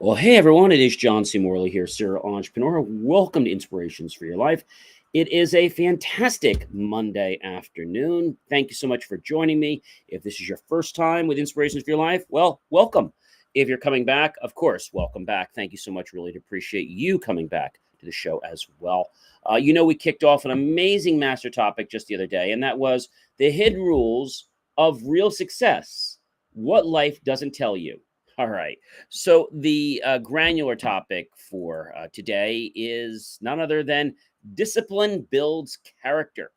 Well, hey everyone, it is John C. Morley here, serial entrepreneur. Welcome to Inspirations for Your Life. It is a fantastic Monday afternoon. Thank you so much for joining me. If this is your first time with Inspirations for Your Life, well, welcome. If you're coming back, of course, welcome back. Thank you so much. Really appreciate you coming back to the show as well. We kicked off an amazing master topic just the other day, and that was the hidden rules of real success, what life doesn't tell you. All right. So the granular topic for today is none other than discipline builds character.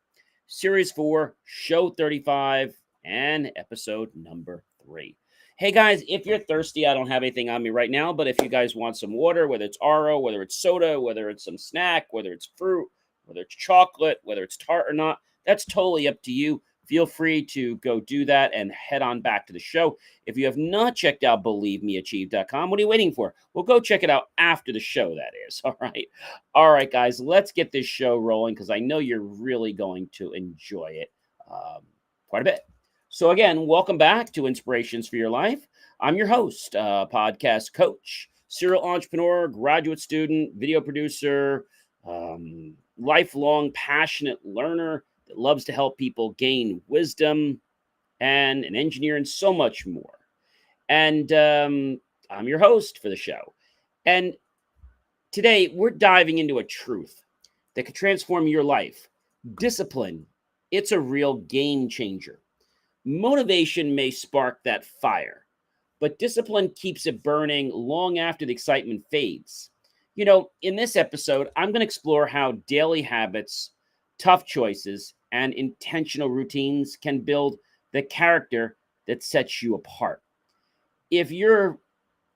Series 4, show 35, and episode number 3. Hey guys, if you're thirsty, I don't have anything on me right now, but if you guys want some water, whether it's RO, whether it's soda, whether it's some snack, whether it's fruit, whether it's chocolate, whether it's tart or not, that's totally up to you. Feel free to go do that and head on back to the show. If you have not checked out believemeachieve.com, what are you waiting for? Well, go check it out after the show, that is. All right. All right, guys, let's get this show rolling because I know you're really going to enjoy it quite a bit. So again, welcome back to Inspirations for Your Life. I'm your host, podcast coach, serial entrepreneur, graduate student, video producer, lifelong passionate learner that loves to help people gain wisdom, and an engineer, and so much more. And I'm your host for the show. And today we're diving into a truth that could transform your life. Discipline, it's a real game changer. Motivation may spark that fire, but discipline keeps it burning long after the excitement fades. In this episode, I'm going to explore how daily habits, tough choices, and intentional routines can build the character that sets you apart. If you're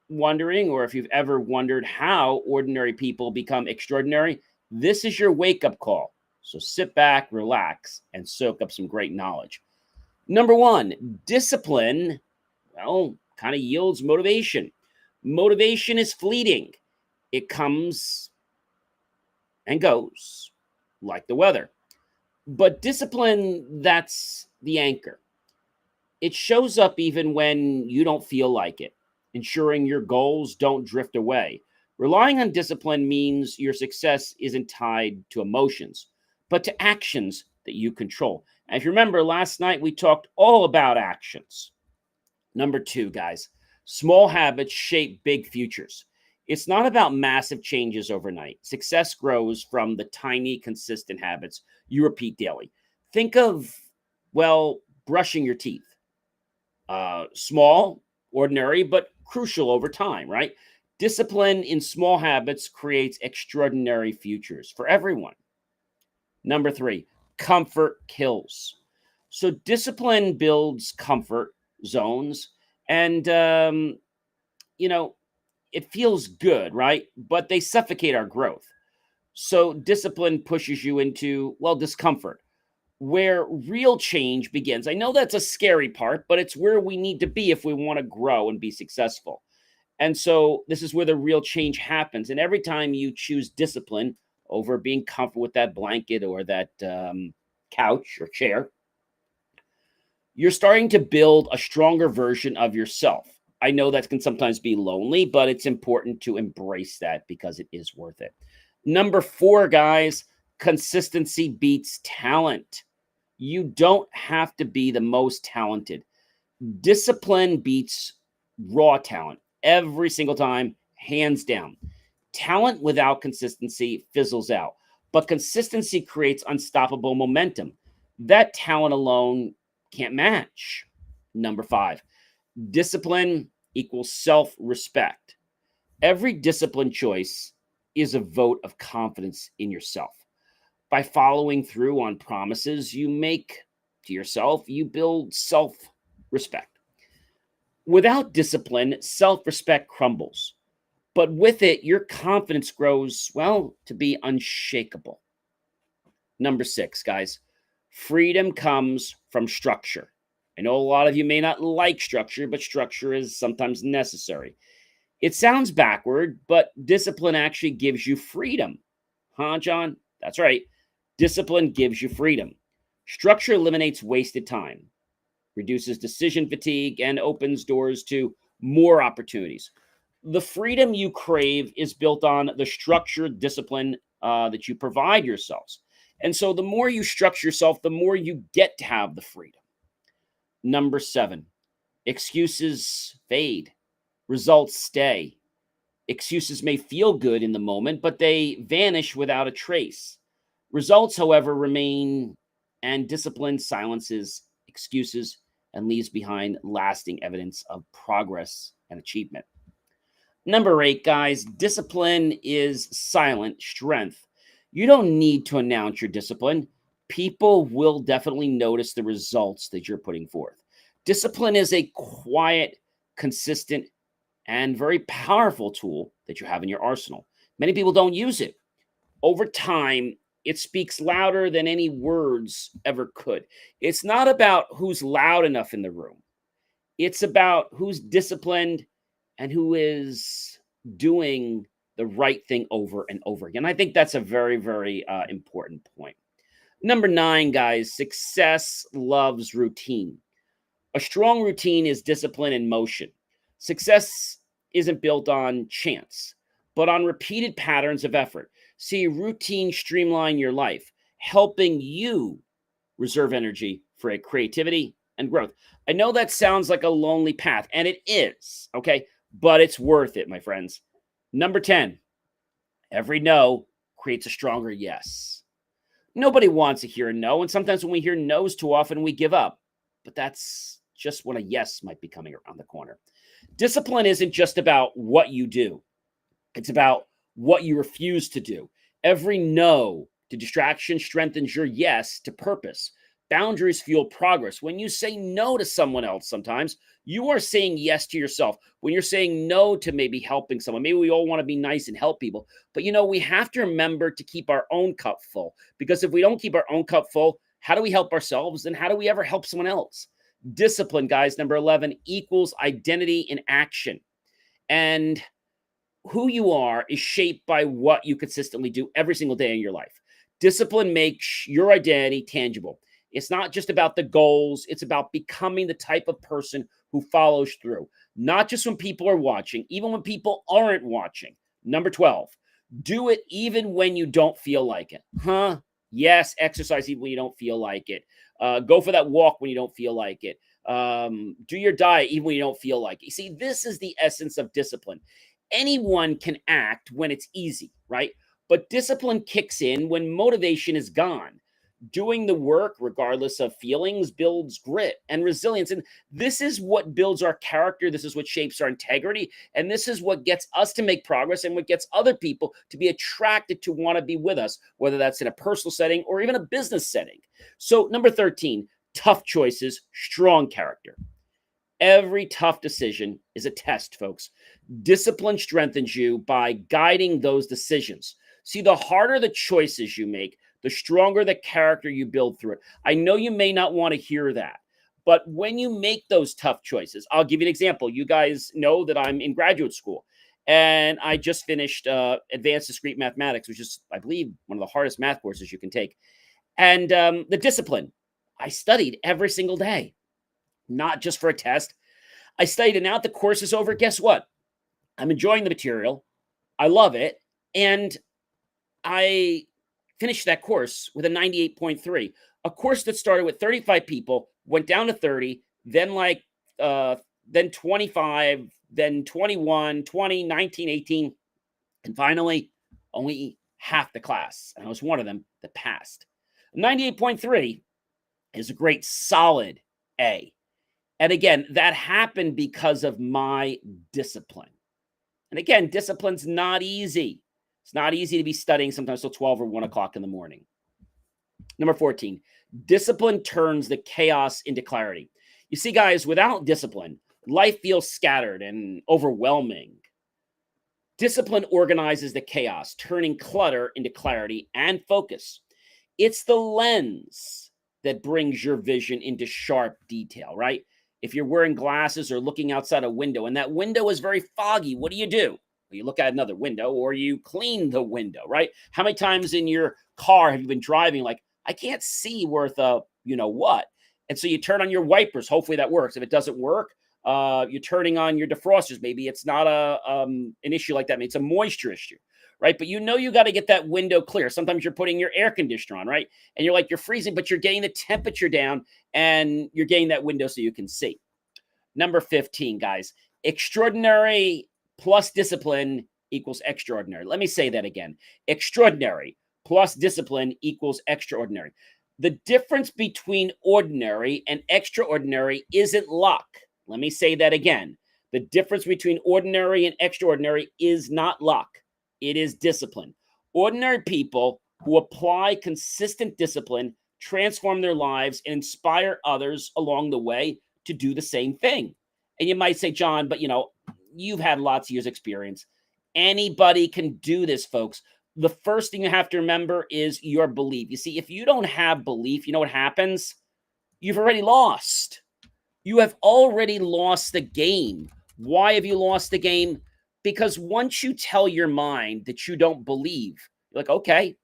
wondering, or if you've ever wondered how ordinary people become extraordinary, this is your wake-up call. So sit back, relax, and soak up some great knowledge. Number one, discipline, kind of yields motivation. Motivation is fleeting. It comes and goes like the weather. But discipline, that's the anchor. It shows up even when you don't feel like it, ensuring your goals don't drift away. Relying on discipline means your success isn't tied to emotions, but to actions that you control. And if you remember, last night we talked all about actions. Number 2, guys, small habits shape big futures. It's not about massive changes overnight. Success grows from the tiny, consistent habits you repeat daily. Think of, brushing your teeth. Small, ordinary, but crucial over time, right? Discipline in small habits creates extraordinary futures for everyone. Number 3, comfort kills. So discipline builds comfort zones, and, it feels good, right? But they suffocate our growth. So discipline pushes you into, discomfort, where real change begins. I know that's a scary part, but it's where we need to be if we want to grow and be successful. And so this is where the real change happens. And every time you choose discipline over being comfortable with that blanket or that couch or chair, you're starting to build a stronger version of yourself. I know that can sometimes be lonely, but it's important to embrace that because it is worth it. Number 4, guys, consistency beats talent. You don't have to be the most talented. Discipline beats raw talent every single time, hands down. Talent without consistency fizzles out, but consistency creates unstoppable momentum. That talent alone can't match. Number 5, discipline equals self-respect. Every discipline choice is a vote of confidence in yourself. By following through on promises you make to yourself, you build self-respect. Without discipline, self-respect crumbles. But with it, your confidence grows, to be unshakable. Number 6, guys, freedom comes from structure. I know a lot of you may not like structure, but structure is sometimes necessary. It sounds backward, but discipline actually gives you freedom. Huh, John? That's right. Discipline gives you freedom. Structure eliminates wasted time, reduces decision fatigue, and opens doors to more opportunities. The freedom you crave is built on the structured discipline that you provide yourselves. And so the more you structure yourself, the more you get to have the freedom. Number 7, excuses fade, results stay. Excuses may feel good in the moment, but they vanish without a trace. Results, however, remain, and discipline silences excuses and leaves behind lasting evidence of progress and achievement. Number 8, guys, discipline is silent strength. You don't need to announce your discipline. People will definitely notice the results that you're putting forth. Discipline is a quiet, consistent, and very powerful tool that you have in your arsenal. Many people don't use it. Over time, it speaks louder than any words ever could. It's not about who's loud enough in the room. It's about who's disciplined and who is doing the right thing over and over again. I think that's a very, very important point. Number 9, guys, success loves routine. A strong routine is discipline in motion. Success isn't built on chance, but on repeated patterns of effort. See, routine streamline your life, helping you reserve energy for a creativity and growth. I know that sounds like a lonely path, and it is, okay? But it's worth it, my friends. Number 10, every no creates a stronger yes. Nobody wants to hear a no, and sometimes when we hear no's too often, we give up. But that's just when a yes might be coming around the corner. Discipline isn't just about what you do. It's about what you refuse to do. Every no to distraction strengthens your yes to purpose. Boundaries fuel progress. When you say no to someone else, sometimes you are saying yes to yourself. When you're saying no to maybe helping someone, maybe we all want to be nice and help people, but we have to remember to keep our own cup full, because if we don't keep our own cup full, how do we help ourselves and how do we ever help someone else? Discipline, guys, number 11, equals identity in action. And who you are is shaped by what you consistently do every single day in your life. Discipline makes your identity tangible. It's not just about the goals. It's about becoming the type of person who follows through, not just when people are watching, even when people aren't watching. Number 12, do it even when you don't feel like it. Yes, exercise even when you don't feel like it. Go for that walk when you don't feel like it. Do your diet even when you don't feel like it. You see, this is the essence of discipline. Anyone can act when it's easy, right? But discipline kicks in when motivation is gone. Doing the work, regardless of feelings, builds grit and resilience. And this is what builds our character. This is what shapes our integrity. And this is what gets us to make progress and what gets other people to be attracted to want to be with us, whether that's in a personal setting or even a business setting. So, number 13, tough choices, strong character. Every tough decision is a test, folks. Discipline strengthens you by guiding those decisions. See, the harder the choices you make, the stronger the character you build through it. I know you may not want to hear that, but when you make those tough choices, I'll give you an example. You guys know that I'm in graduate school, and I just finished Advanced Discrete Mathematics, which is, I believe, one of the hardest math courses you can take. And the discipline, I studied every single day, not just for a test. I studied, and now that the course is over, guess what? I'm enjoying the material. I love it. And I finished that course with a 98.3. A course that started with 35 people, went down to 30, then then 25, then 21, 20, 19, 18, and finally only half the class. And I was one of them that passed. 98.3 is a great solid A. And again, that happened because of my discipline. And again, discipline's not easy. It's not easy to be studying sometimes till 12 or 1 o'clock in the morning. Number 14, discipline turns the chaos into clarity. You see, guys, without discipline, life feels scattered and overwhelming. Discipline organizes the chaos, turning clutter into clarity and focus. It's the lens that brings your vision into sharp detail, right? If you're wearing glasses or looking outside a window and that window is very foggy, what do? You look at another window or you clean the window, right? How many times in your car have you been driving like, I can't see worth a what? And so you turn on your wipers. Hopefully that works. If it doesn't work, You're turning on your defrosters. Maybe it's not an issue like that. Maybe it's a moisture issue, right? But you got to get that window clear. Sometimes you're putting your air conditioner on, right? And you're freezing, but you're getting the temperature down and you're getting that window so you can see. Number 15, guys, extraordinary plus discipline equals extraordinary. Let me say that again. Extraordinary plus discipline equals extraordinary. The difference between ordinary and extraordinary isn't luck. Let me say that again. The difference between ordinary and extraordinary is not luck. It is discipline. Ordinary people who apply consistent discipline transform their lives and inspire others along the way to do the same thing. And you might say, John, but you've had lots of years experience. Anybody can do this, folks. The first thing you have to remember is your belief. You see, if you don't have belief, you know what happens? You've already lost. You have already lost the game. Why have you lost the game? Because once you tell your mind that you don't believe, you're like, okay.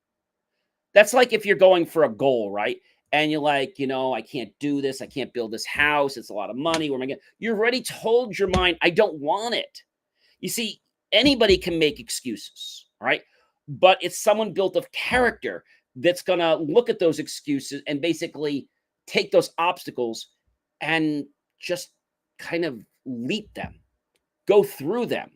That's like if you're going for a goal, right? And you're like, I can't do this. I can't build this house. It's a lot of money. Where am I going? You've already told your mind, I don't want it. You see, anybody can make excuses, right? But it's someone built of character that's going to look at those excuses and basically take those obstacles and just kind of leap them, go through them.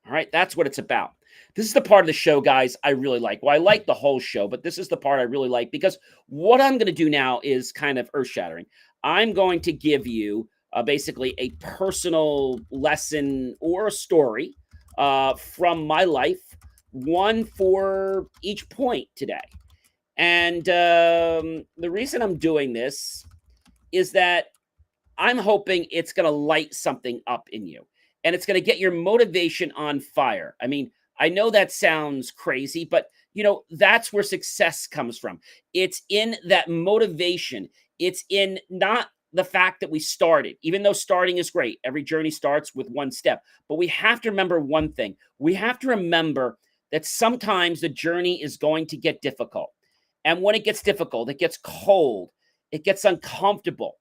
All right. That's what it's about. This is the part of the show, guys, I really like. Well, I like the whole show, but this is the part I really like because what I'm going to do now is kind of earth-shattering. I'm going to give you basically a personal lesson or a story from my life, one for each point today. And the reason I'm doing this is that I'm hoping it's going to light something up in you and it's going to get your motivation on fire. I mean, I know that sounds crazy, but that's where success comes from. It's in that motivation. It's in not the fact that we started, even though starting is great. Every journey starts with one step, but we have to remember one thing. We have to remember that sometimes the journey is going to get difficult. And when it gets difficult, it gets cold, it gets uncomfortable.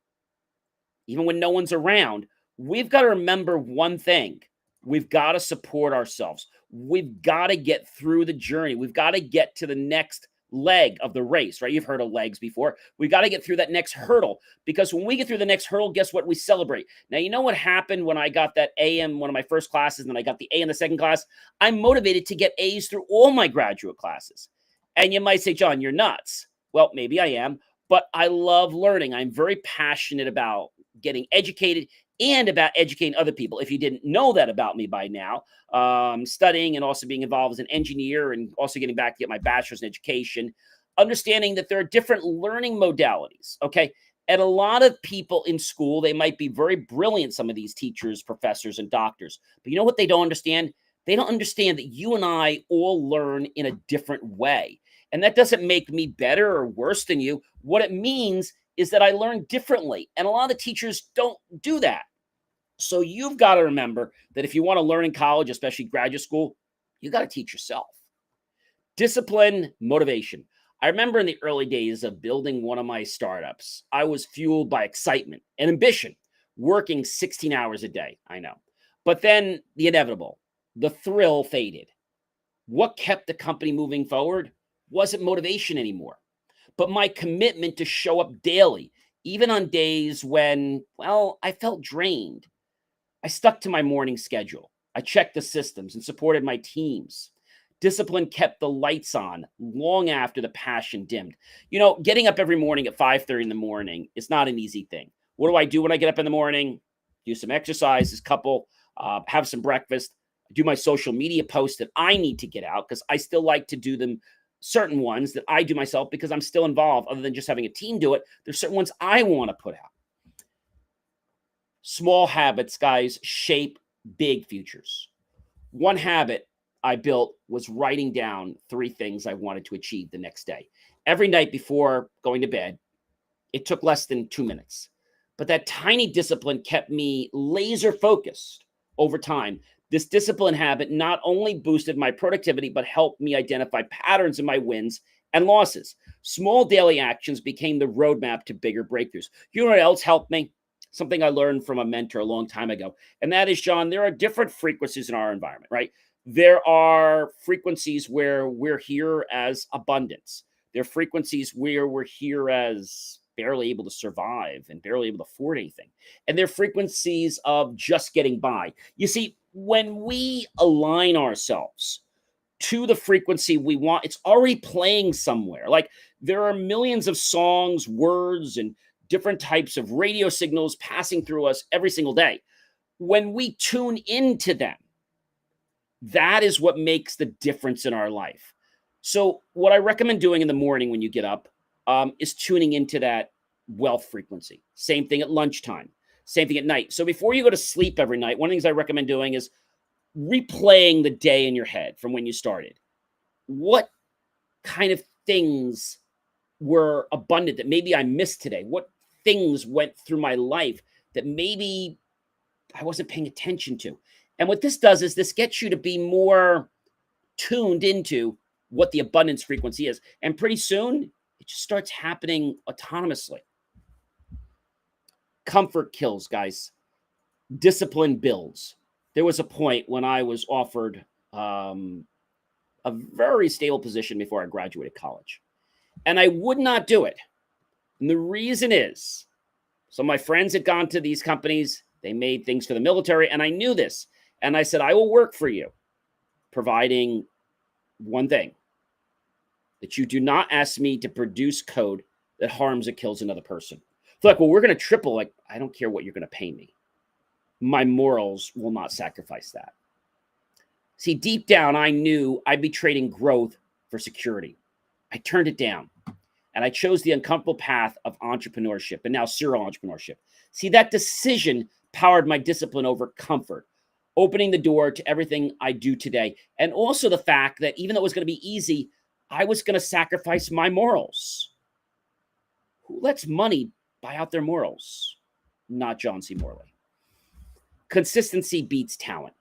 Even when no one's around, we've got to remember one thing. We've got to support ourselves. We've got to get through the journey. We've got to get to the next leg of the race, right? You've heard of legs before. We've got to get through that next hurdle because when we get through the next hurdle, guess what? We celebrate. Now, you know what happened when I got that A in one of my first classes and then I got the A in the second class? I'm motivated to get A's through all my graduate classes. And you might say, John, you're nuts. Well, maybe I am, but I love learning. I'm very passionate about getting educated and about educating other people. If you didn't know that about me by now, studying and also being involved as an engineer and also getting back to get my bachelor's in education, understanding that there are different learning modalities, okay? And a lot of people in school, they might be very brilliant, some of these teachers, professors, and doctors. But you know what they don't understand? They don't understand that you and I all learn in a different way. And that doesn't make me better or worse than you. What it means is that I learn differently. And a lot of teachers don't do that. So you've got to remember that if you want to learn in college, especially graduate school, you got to teach yourself. Discipline, motivation. I remember in the early days of building one of my startups, I was fueled by excitement and ambition, working 16 hours a day. I know. But then the inevitable, the thrill faded. What kept the company moving forward wasn't motivation anymore, but my commitment to show up daily, even on days when, well, I felt drained. I stuck to my morning schedule. I checked the systems and supported my teams. Discipline kept the lights on long after the passion dimmed. Getting up every morning at 5:30 in the morning is not an easy thing. What do I do when I get up in the morning? Do some exercises, have some breakfast, do my social media posts that I need to get out because I still like to do them. Certain ones that I do myself because I'm still involved other than just having a team do it. There's certain ones I want to put out. Small habits, guys, shape big futures. One habit I built was writing down 3 things I wanted to achieve the next day. Every night before going to bed, it took less than 2 minutes. But that tiny discipline kept me laser focused over time. This discipline habit not only boosted my productivity, but helped me identify patterns in my wins and losses. Small daily actions became the roadmap to bigger breakthroughs. You know what else helped me? something I learned from a mentor a long time ago. And that is, John, there are different frequencies in our environment, right? There are frequencies where we're here as abundance. There are frequencies where we're here as barely able to survive and barely able to afford anything. And there are frequencies of just getting by. You see, when we align ourselves to the frequency we want, it's already playing somewhere. Like there are millions of songs, words, and different types of radio signals passing through us every single day. When we tune into them, that is what makes the difference in our life. So, what I recommend doing in the morning when you get up is tuning into that wealth frequency. Same thing at lunchtime, same thing at night. So, before you go to sleep every night, one of the things I recommend doing is replaying the day in your head from when you started. What kind of things were abundant that maybe I missed today? What things went through my life that maybe I wasn't paying attention to? And what this does is this gets you to be more tuned into what the abundance frequency is. And pretty soon, it just starts happening autonomously. Comfort kills, guys. Discipline builds. There was a point when I was offered a very stable position before I graduated college, and I would not do it. And the reason is, so my friends had gone to these companies, they made things for the military, and I knew this. And I said, I will work for you, providing one thing, that you do not ask me to produce code that harms or kills another person. They're like, well, we're going to triple. Like, I don't care what you're going to pay me. My morals will not sacrifice that. See, deep down, I knew I'd be trading growth for security. I turned it down, and I chose the uncomfortable path of entrepreneurship and now serial entrepreneurship. See, that decision powered my discipline over comfort, opening the door to everything I do today. And also the fact that even though it was going to be easy, I was going to sacrifice my morals. Who lets money buy out their morals? Not John C. Morley. Consistency beats talent.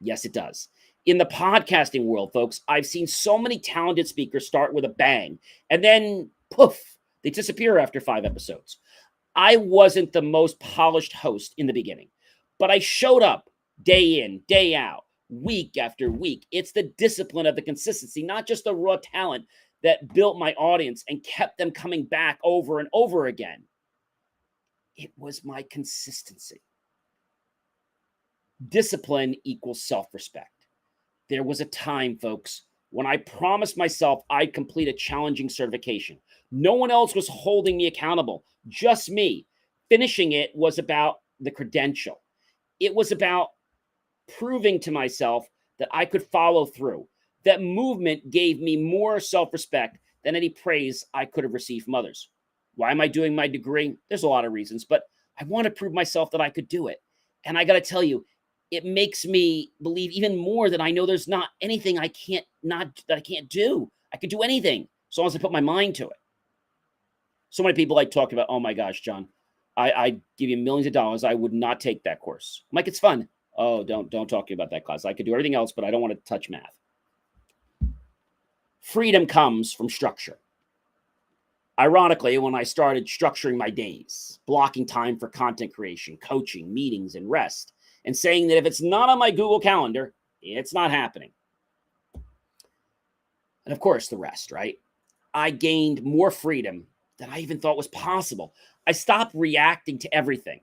Yes, it does. In the podcasting world, folks, I've seen so many talented speakers start with a bang and then poof, they disappear after 5 episodes. I wasn't the most polished host in the beginning, but I showed up day in, day out, week after week. It's the discipline of the consistency, not just the raw talent, that built my audience and kept them coming back over and over again. It was my consistency. Discipline equals self-respect. There was a time, folks, when I promised myself I'd complete a challenging certification. No one else was holding me accountable, just me. Finishing it was about the credential. It was about proving to myself that I could follow through. That movement gave me more self-respect than any praise I could have received from others. Why am I doing my degree? There's a lot of reasons, but I want to prove myself that I could do it. And I got to tell you, it makes me believe even more that I know there's not anything I can't do. I could do anything as long as I put my mind to it. So many people like talk about, oh my gosh, John, I give you millions of dollars. I would not take that course. I'm like, it's fun. Oh, don't talk to me about that class. I could do everything else, but I don't want to touch math. Freedom comes from structure. Ironically, when I started structuring my days, blocking time for content creation, coaching, meetings, and rest, and saying that if it's not on my Google Calendar, it's not happening. And of course, the rest, right? I gained more freedom than I even thought was possible. I stopped reacting to everything.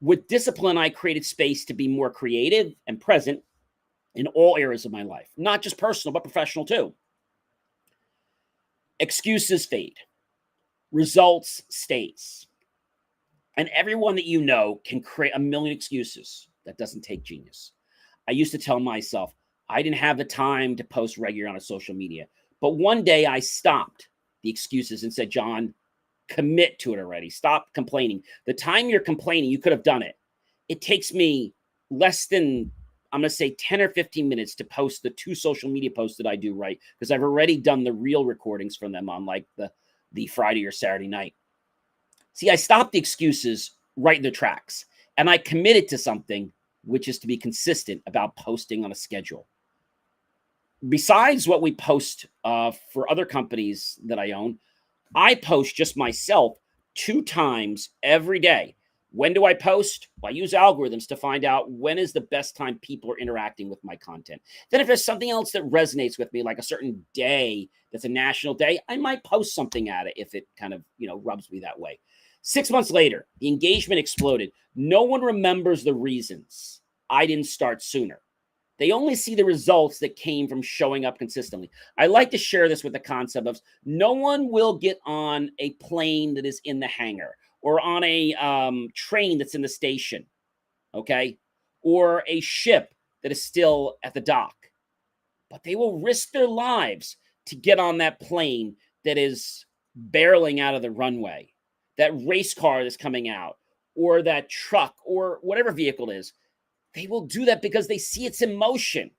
With discipline, I created space to be more creative and present in all areas of my life, not just personal, but professional too. Excuses fade. Results stays. And everyone that you know can create a million excuses. That doesn't take genius. I used to tell myself I didn't have the time to post regularly on social media. But one day I stopped the excuses and said, John, commit to it already. Stop complaining. The time you're complaining, you could have done it. It takes me less than, I'm going to say 10 or 15 minutes to post the 2 social media posts that I do, right? Because I've already done the real recordings from them on like the Friday or Saturday night. See, I stopped the excuses right in their tracks. And I committed to something, which is to be consistent about posting on a schedule. Besides what we post for other companies that I own, I post just myself 2 times every day. When do I post? Well, I use algorithms to find out when is the best time people are interacting with my content. Then if there's something else that resonates with me, like a certain day that's a national day, I might post something at it if it kind of, rubs me that way. 6 months later, the engagement exploded. No one remembers the reasons I didn't start sooner. They only see the results that came from showing up consistently. I like to share this with the concept of no one will get on a plane that is in the hangar or on a train that's in the station, okay? Or a ship that is still at the dock. But they will risk their lives to get on that plane that is barreling out of the runway, that race car that's coming out, or that truck, or whatever vehicle it is. They will do that because they see it's in motion.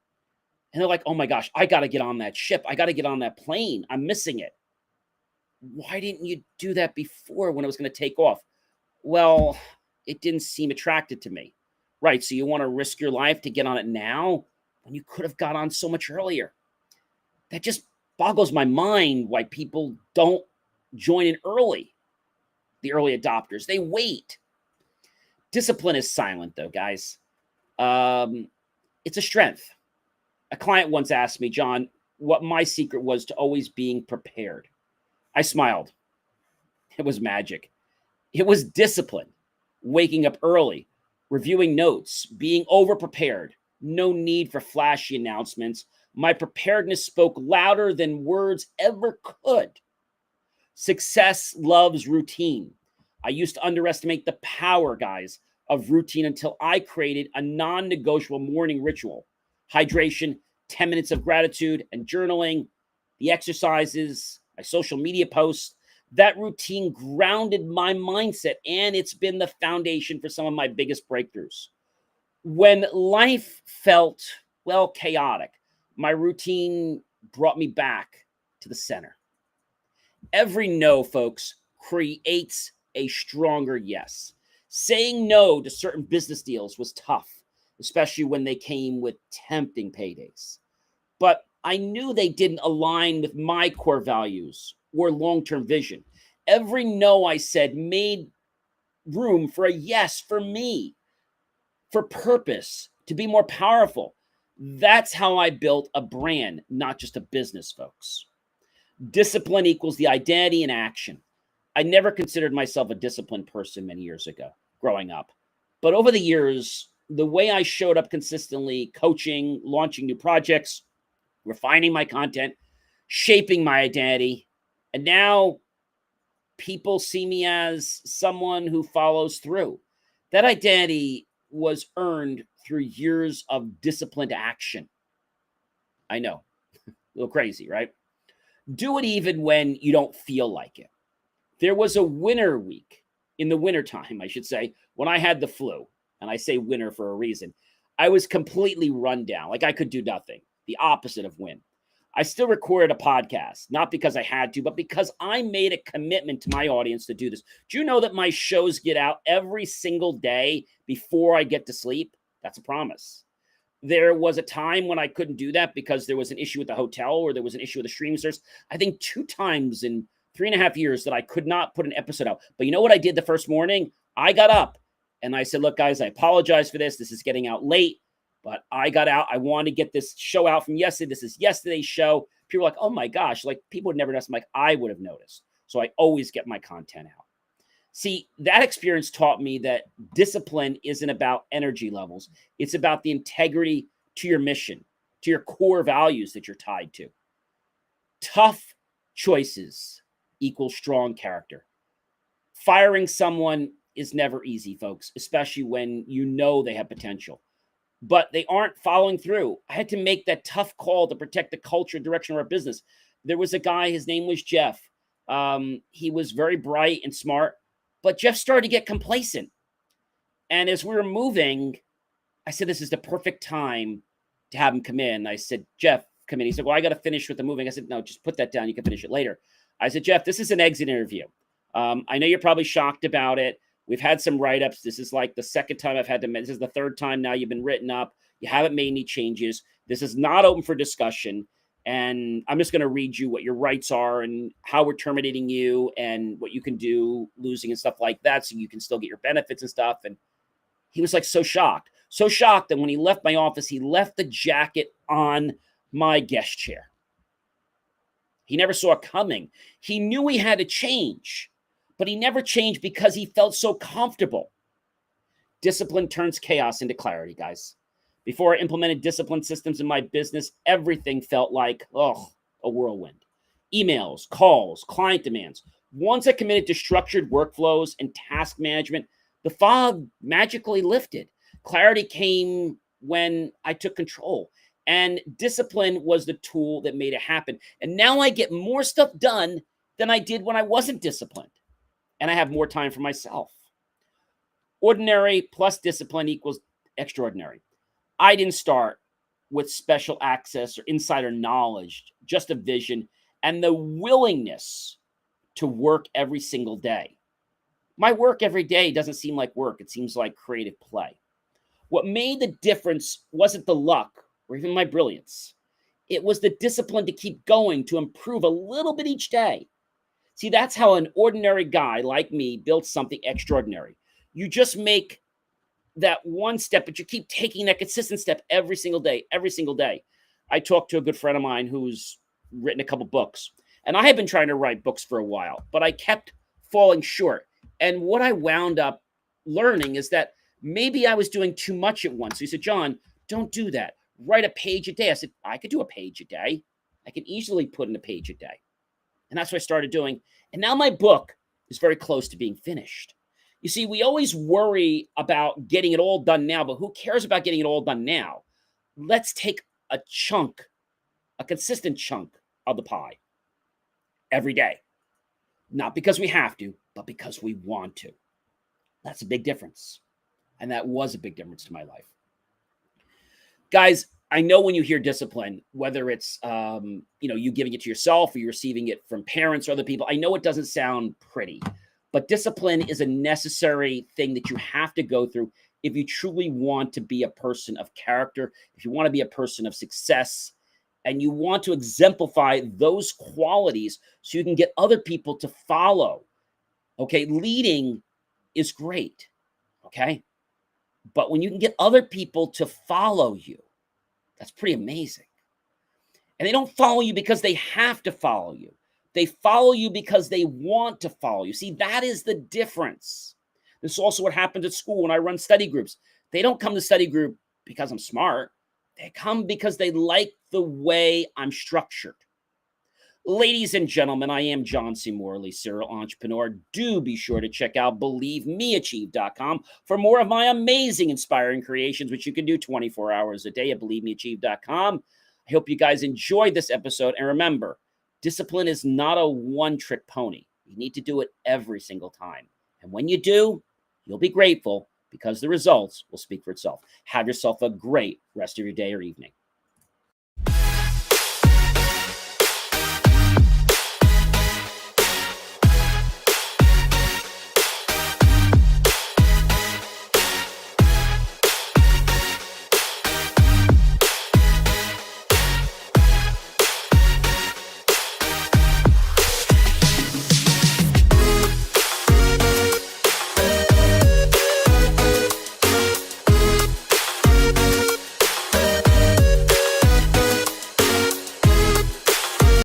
And they're like, oh my gosh, I got to get on that ship. I got to get on that plane. I'm missing it. Why didn't you do that before when it was going to take off? Well, it didn't seem attractive to me. Right, so you want to risk your life to get on it now when you could have got on so much earlier. That just boggles my mind why people don't join in early. The early adopters, they wait. Discipline is silent though, guys. It's a strength. A client once asked me, John, what my secret was to always being prepared. I smiled. It was magic. It was discipline, waking up early, reviewing notes, being over-prepared. No need for flashy announcements. My preparedness spoke louder than words ever could. Success loves routine. I used to underestimate the power, guys, of routine until I created a non-negotiable morning ritual. Hydration, 10 minutes of gratitude and journaling, the exercises, my social media posts. That routine grounded my mindset, and it's been the foundation for some of my biggest breakthroughs. When life felt, chaotic, my routine brought me back to the center. Every no, folks, creates a stronger yes. Saying no to certain business deals was tough, especially when they came with tempting paydays. But I knew they didn't align with my core values or long-term vision. Every no I said made room for a yes for me, for purpose, to be more powerful. That's how I built a brand, not just a business, folks. Discipline equals the identity and action. I never considered myself a disciplined person many years ago, growing up. But over the years, the way I showed up consistently, coaching, launching new projects, refining my content, shaping my identity, and now people see me as someone who follows through. That identity was earned through years of disciplined action. I know, a little crazy, right? Do it even when you don't feel like it. There was a winter week, in the wintertime, I should say, when I had the flu, and I say winter for a reason. I was completely run down, like I could do nothing, the opposite of win. I still recorded a podcast, not because I had to, but because I made a commitment to my audience to do this. Do you know that my shows get out every single day before I get to sleep? That's a promise. There was a time when I couldn't do that because there was an issue with the hotel or there was an issue with the streaming service. I think 2 times in 3.5 years that I could not put an episode out. But you know what I did the first morning? I got up and I said, look, guys, I apologize for this. This is getting out late, but I got out. I want to get this show out from yesterday. This is yesterday's show. People were like, oh my gosh, like people would never notice. I'm like, I would have noticed. So I always get my content out. See, that experience taught me that discipline isn't about energy levels. It's about the integrity to your mission, to your core values that you're tied to. Tough choices equal strong character. Firing someone is never easy, folks, especially when you know they have potential, but they aren't following through. I had to make that tough call to protect the culture and direction of our business. There was a guy, his name was Jeff. He was very bright and smart, but Jeff started to get complacent. And as we were moving, I said, this is the perfect time to have him come in. I said, Jeff, come in. He said, well, I got to finish with the moving. I said, no, just put that down. You can finish it later. I said, Jeff, this is an exit interview. I know you're probably shocked about it. We've had some write-ups. This is like the second time I've had to, this is the third time now you've been written up. You haven't made any changes. This is not open for discussion. And I'm just going to read you what your rights are and how we're terminating you and what you can do losing and stuff like that, so you can still get your benefits and stuff. And he was like so shocked that when he left my office, he left the jacket on my guest chair. He never saw it coming. He knew he had to change, but he never changed because he felt so comfortable. Discipline turns chaos into clarity, guys. Before I implemented discipline systems in my business, everything felt like, a whirlwind. Emails, calls, client demands. Once I committed to structured workflows and task management, the fog magically lifted. Clarity came when I took control, and discipline was the tool that made it happen. And now I get more stuff done than I did when I wasn't disciplined, and I have more time for myself. Ordinary plus discipline equals extraordinary. I didn't start with special access or insider knowledge, just a vision and the willingness to work every single day. My work every day doesn't seem like work. It seems like creative play. What made the difference wasn't the luck or even my brilliance. It was the discipline to keep going, to improve a little bit each day. See, that's how an ordinary guy like me built something extraordinary. You just make that one step, but you keep taking that consistent step every single day, every single day. I talked to a good friend of mine who's written a couple books, and I had been trying to write books for a while, but I kept falling short. And what I wound up learning is that maybe I was doing too much at once. So he said, John, don't do that. Write a page a day. I said, I could do a page a day. I can easily put in a page a day. And that's what I started doing. And now my book is very close to being finished. You see, we always worry about getting it all done now, but who cares about getting it all done now? Let's take a chunk, a consistent chunk of the pie every day. Not because we have to, but because we want to. That's a big difference. And that was a big difference to my life. Guys, I know when you hear discipline, whether it's you giving it to yourself or you're receiving it from parents or other people, I know it doesn't sound pretty. But discipline is a necessary thing that you have to go through if you truly want to be a person of character, if you want to be a person of success, and you want to exemplify those qualities so you can get other people to follow. Okay, leading is great, okay? But when you can get other people to follow you, that's pretty amazing. And they don't follow you because they have to follow you. They follow you because they want to follow you. See, that is the difference. This is also what happens at school when I run study groups. They don't come to study group because I'm smart. They come because they like the way I'm structured. Ladies and gentlemen, I am John C. Morley, serial entrepreneur. Do be sure to check out BelieveMeAchieve.com for more of my amazing, inspiring creations, which you can do 24 hours a day at BelieveMeAchieve.com. I hope you guys enjoyed this episode. And remember, discipline is not a one-trick pony. You need to do it every single time. And when you do, you'll be grateful because the results will speak for itself. Have yourself a great rest of your day or evening.